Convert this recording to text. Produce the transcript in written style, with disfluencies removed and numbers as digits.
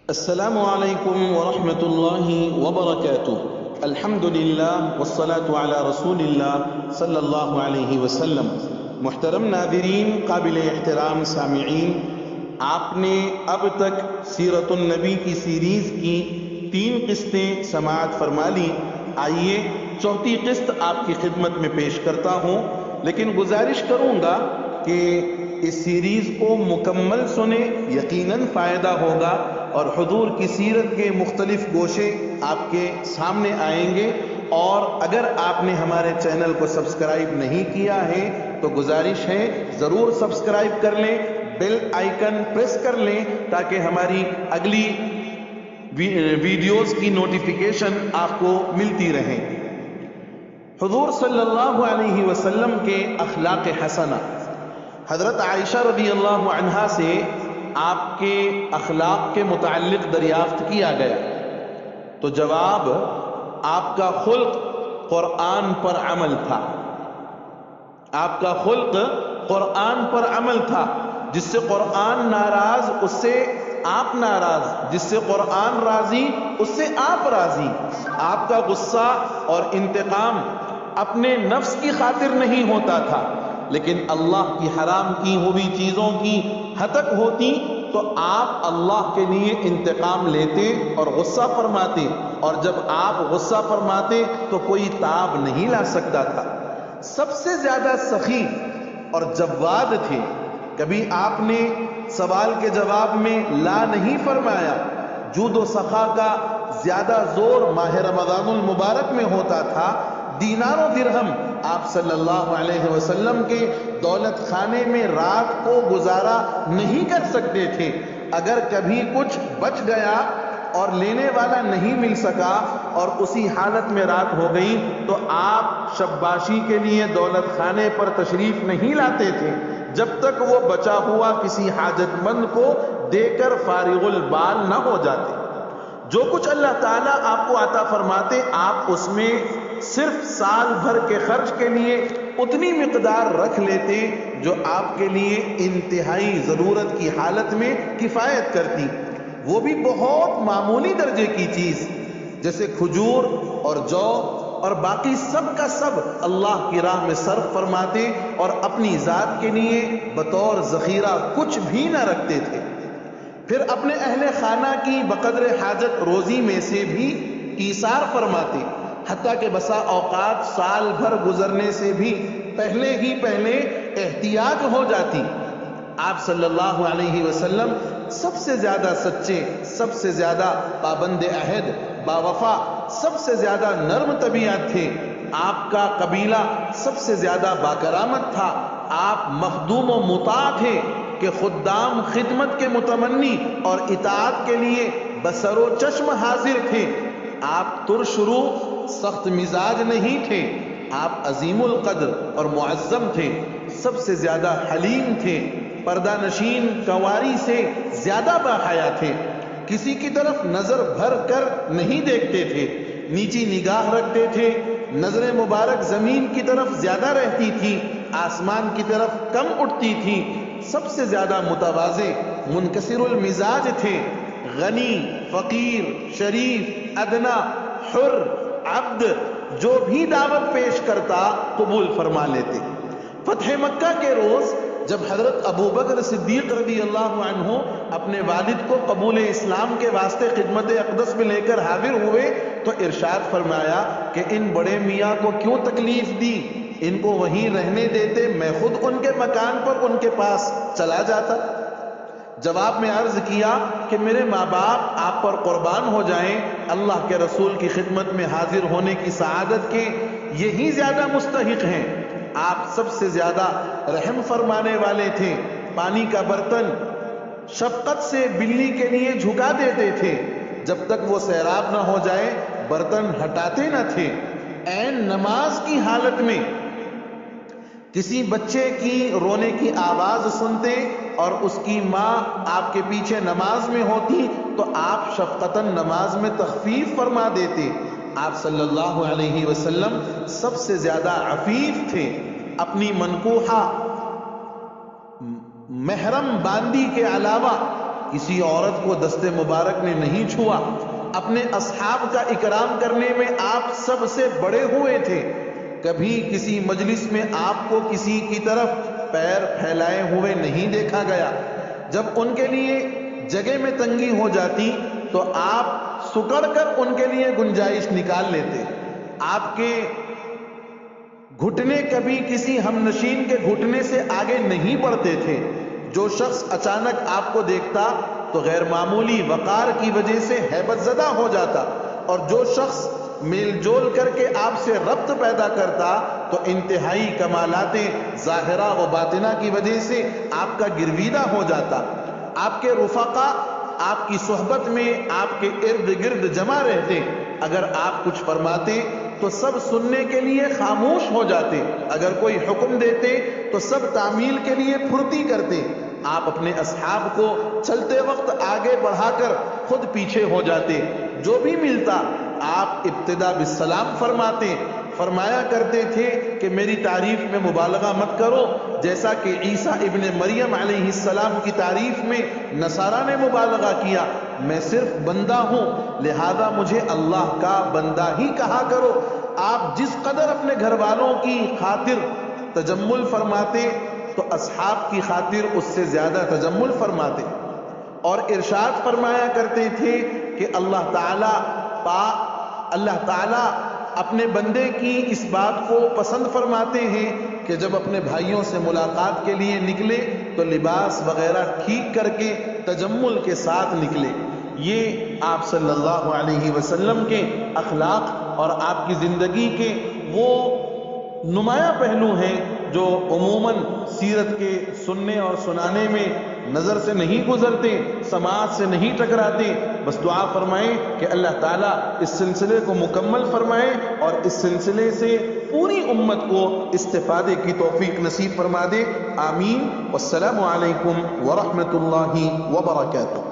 السلام علیکم ورحمۃ اللہ وبرکاتہ۔ الحمد للہ والصلاة علی رسول اللہ صلی اللہ علیہ وسلم۔ محترم ناظرین، قابل احترام سامعین، آپ نے اب تک سیرت النبی کی سیریز کی 3 قسطیں سماعت فرما لی۔ آئیے چوتھی قسط آپ کی خدمت میں پیش کرتا ہوں، لیکن گزارش کروں گا کہ اس سیریز کو مکمل سنیں، یقیناً فائدہ ہوگا اور حضور کی سیرت کے مختلف گوشے آپ کے سامنے آئیں گے۔ اور اگر آپ نے ہمارے چینل کو سبسکرائب نہیں کیا ہے تو گزارش ہے ضرور سبسکرائب کر لیں، بیل آئیکن پریس کر لیں تاکہ ہماری اگلی ویڈیوز کی نوٹیفیکیشن آپ کو ملتی رہے۔ حضور صلی اللہ علیہ وسلم کے اخلاق حسنہ۔ حضرت عائشہ رضی اللہ عنہا سے آپ کے اخلاق کے متعلق دریافت کیا گیا تو جواب، آپ کا خلق قرآن پر عمل تھا۔ آپ کا خلق قرآن پر عمل تھا۔ جس سے قرآن ناراض اس سے آپ ناراض، جس سے قرآن راضی اس سے آپ راضی۔ آپ کا غصہ اور انتقام اپنے نفس کی خاطر نہیں ہوتا تھا، لیکن اللہ کی حرام کی ہوئی چیزوں کی ہتک ہوتی تو آپ اللہ کے لیے انتقام لیتے اور غصہ فرماتے، اور جب آپ غصہ فرماتے تو کوئی تاب نہیں لا سکتا تھا۔ سب سے زیادہ سخی اور جواد تھے۔ کبھی آپ نے سوال کے جواب میں لا نہیں فرمایا۔ جود و سخا کا زیادہ زور ماہ رمضان المبارک میں ہوتا تھا۔ دینار و درہم آپ صلی اللہ علیہ وسلم کے دولت خانے میں رات کو گزارا نہیں کر سکتے تھے۔ اگر کبھی کچھ بچ گیا اور لینے والا نہیں مل سکا اور اسی حالت میں رات ہو گئی تو آپ شباشی کے لیے دولت خانے پر تشریف نہیں لاتے تھے جب تک وہ بچا ہوا کسی حاجت مند کو دے کر فارغ البال نہ ہو جاتے۔ جو کچھ اللہ تعالیٰ آپ کو عطا فرماتے، آپ اس میں صرف سال بھر کے خرچ کے لیے اتنی مقدار رکھ لیتے جو آپ کے لیے انتہائی ضرورت کی حالت میں کفایت کرتی، وہ بھی بہت معمولی درجے کی چیز، جیسے کھجور اور جو اور باقی سب کا سب اللہ کی راہ میں صرف فرماتے اور اپنی ذات کے لیے بطور ذخیرہ کچھ بھی نہ رکھتے تھے۔ پھر اپنے اہل خانہ کی بقدر حاجت روزی میں سے بھی ایثار فرماتے، حتیٰ کہ بسا اوقات سال بھر گزرنے سے بھی پہلے احتیاج ہو جاتی۔ آپ صلی اللہ علیہ وسلم سب سے زیادہ سچے، سب سے زیادہ پابند عہد، باوفا، سب سے زیادہ نرم طبیعت تھے۔ آپ کا قبیلہ سب سے زیادہ باکرامت تھا۔ آپ مخدوم و مطاع تھے کہ خدام خدمت کے متمنی اور اطاعت کے لیے بصر و چشم حاضر تھے۔ آپ ترش رو، سخت مزاج نہیں تھے۔ آپ عظیم القدر اور معظم تھے، سب سے زیادہ حلیم تھے، پردہ نشین کنواری سے زیادہ باحیا تھے، کسی کی طرف نظر بھر کر نہیں دیکھتے تھے، نیچی نگاہ رکھتے تھے، نظر مبارک زمین کی طرف زیادہ رہتی تھی، آسمان کی طرف کم اٹھتی تھی، سب سے زیادہ متواضع، منکسر المزاج تھے، غنی، فقیر، شریف، ادنا، حر، عبد، جو بھی دعوت پیش کرتا قبول فرما لیتے۔ فتح مکہ کے روز جب حضرت ابو بکر صدیق رضی اللہ عنہ اپنے والد کو قبول اسلام کے واسطے خدمت اقدس میں لے کر حاضر ہوئے تو ارشاد فرمایا کہ ان بڑے میاں کو کیوں تکلیف دی، ان کو وہیں رہنے دیتے، میں خود ان کے مکان پر ان کے پاس چلا جاتا۔ جواب میں عرض کیا کہ میرے ماں باپ آپ پر قربان ہو جائیں، اللہ کے رسول کی خدمت میں حاضر ہونے کی سعادت کے یہی زیادہ مستحق ہیں۔ آپ سب سے زیادہ رحم فرمانے والے تھے، پانی کا برتن شفقت سے بلی کے لیے جھکا دیتے تھے، جب تک وہ سیراب نہ ہو جائے برتن ہٹاتے نہ تھے۔ عین نماز کی حالت میں کسی بچے کی رونے کی آواز سنتے اور اس کی ماں آپ کے پیچھے نماز میں ہوتی تو آپ شفقتاً نماز میں تخفیف فرما دیتے۔ آپ صلی اللہ علیہ وسلم سب سے زیادہ عفیف تھے۔ اپنی منکوحہ محرم باندی کے علاوہ کسی عورت کو دست مبارک نے نہیں چھوا، اپنے اصحاب کا اکرام کرنے میں آپ سب سے بڑے ہوئے تھے، کبھی کسی مجلس میں آپ کو کسی کی طرف پیر پھیلائے ہوئے نہیں دیکھا گیا، جب ان کے لیے جگہ میں تنگی ہو جاتی تو آپ سکڑ کر ان کے لیے گنجائش نکال لیتے، آپ کے گھٹنے کبھی کسی ہم نشین کے گھٹنے سے آگے نہیں بڑھتے تھے، جو شخص اچانک آپ کو دیکھتا تو غیر معمولی وقار کی وجہ سے ہیبت زدہ ہو جاتا، اور جو شخص میل جول کر کے آپ سے ربط پیدا کرتا تو انتہائی کمالات ظاہرہ و باطنہ کی وجہ سے آپ کا گرویدہ ہو جاتا۔ آپ کے رفقا آپ کی صحبت میں آپ کے ارد گرد جمع رہتے، اگر آپ کچھ فرماتے تو سب سننے کے لیے خاموش ہو جاتے، اگر کوئی حکم دیتے تو سب تعمیل کے لیے پھرتی کرتے، آپ اپنے اصحاب کو چلتے وقت آگے بڑھا کر خود پیچھے ہو جاتے، جو بھی ملتا آپ ابتدا بالسلام فرماتے، فرمایا کرتے تھے کہ میری تعریف میں مبالغہ مت کرو، جیسا کہ عیسیٰ ابن مریم علیہ السلام کی تعریف میں نصارہ نے مبالغہ کیا، میں صرف بندہ ہوں لہذا مجھے اللہ کا بندہ ہی کہا کرو۔ آپ جس قدر اپنے گھر والوں کی خاطر تجمل فرماتے تو اصحاب کی خاطر اس سے زیادہ تجمل فرماتے، اور ارشاد فرمایا کرتے تھے کہ اللہ تعالیٰ اپنے بندے کی اس بات کو پسند فرماتے ہیں کہ جب اپنے بھائیوں سے ملاقات کے لیے نکلے تو لباس وغیرہ ٹھیک کر کے تجمل کے ساتھ نکلے۔ یہ آپ صلی اللہ علیہ وسلم کے اخلاق اور آپ کی زندگی کے وہ نمایاں پہلو ہیں جو عموماً سیرت کے سننے اور سنانے میں نظر سے نہیں گزرتے، سماعت سے نہیں ٹکراتے۔ بس دعا فرمائیں کہ اللہ تعالیٰ اس سلسلے کو مکمل فرمائے اور اس سلسلے سے پوری امت کو استفادے کی توفیق نصیب فرما دے، آمین۔ والسلام علیکم ورحمۃ اللہ وبرکاتہ۔